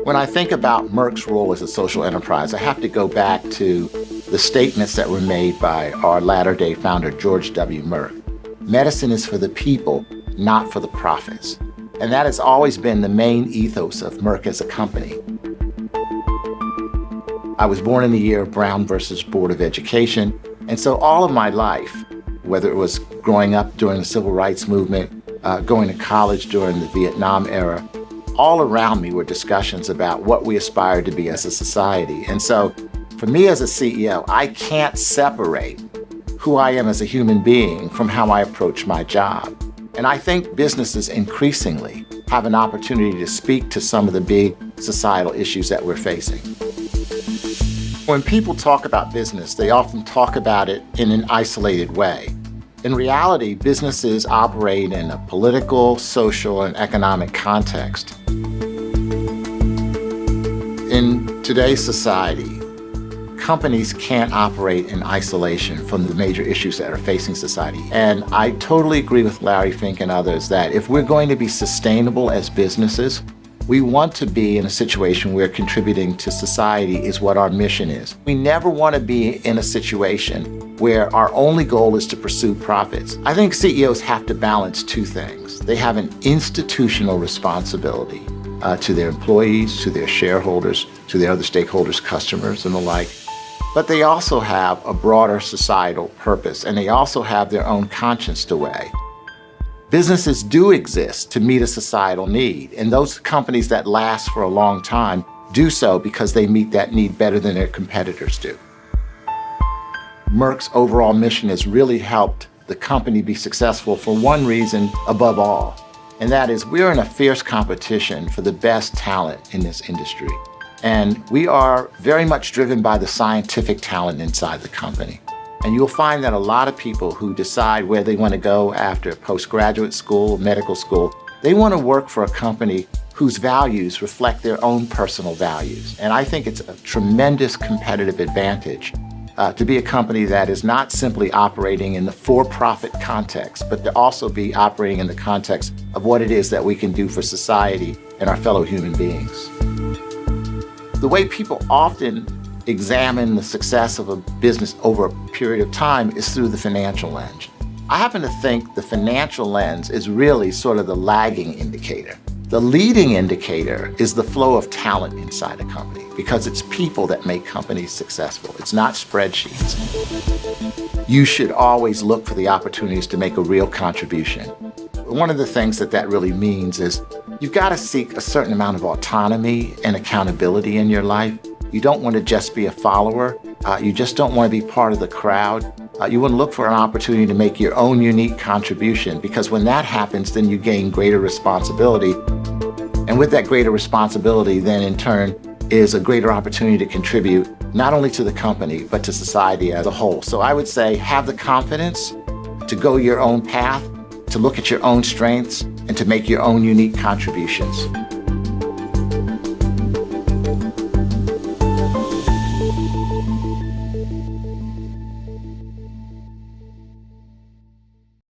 When I think about Merck's role as a social enterprise, I have to go back to the statements that were made by our latter-day founder, George W. Merck. Medicine is for the people, not for the profits. And that has always been the main ethos of Merck as a company. I was born in the year of Brown versus Board of Education, and so all of my life, whether it was growing up during the Civil Rights Movement, going to college during the Vietnam era, all around me were discussions about what we aspired to be as a society. And so for me as a CEO, I can't separate who I am as a human being from how I approach my job. And I think businesses increasingly have an opportunity to speak to some of the big societal issues that we're facing. When people talk about business, they often talk about it in an isolated way. In reality, businesses operate in a political, social, and economic context. In today's society, companies can't operate in isolation from the major issues that are facing society. And I totally agree with Larry Fink and others that if we're going to be sustainable as businesses, we want to be in a situation where contributing to society is what our mission is. We never want to be in a situation where our only goal is to pursue profits. I think CEOs have to balance two things. They have an institutional responsibility to their employees, to their shareholders, to their other stakeholders, customers, and the like. But they also have a broader societal purpose, and they also have their own conscience to weigh. Businesses do exist to meet a societal need, and those companies that last for a long time do so because they meet that need better than their competitors do. Merck's overall mission has really helped the company be successful for one reason above all, and that is we're in a fierce competition for the best talent in this industry. And we are very much driven by the scientific talent inside the company. And you'll find that a lot of people who decide where they want to go after postgraduate school, medical school, they want to work for a company whose values reflect their own personal values. And I think it's a tremendous competitive advantage to be a company that is not simply operating in the for-profit context, but to also be operating in the context of what it is that we can do for society and our fellow human beings. The way people often examine the success of a business over a period of time is through the financial lens. I happen to think the financial lens is really sort of the lagging indicator. The leading indicator is the flow of talent inside a company, because it's people that make companies successful. It's not spreadsheets. You should always look for the opportunities to make a real contribution. One of the things that really means is you've got to seek a certain amount of autonomy and accountability in your life. You don't want to just be a follower. You just don't want to be part of the crowd. You want to look for an opportunity to make your own unique contribution, because when that happens, then you gain greater responsibility. And with that greater responsibility, then in turn, is a greater opportunity to contribute not only to the company, but to society as a whole. So I would say have the confidence to go your own path, to look at your own strengths, and to make your own unique contributions.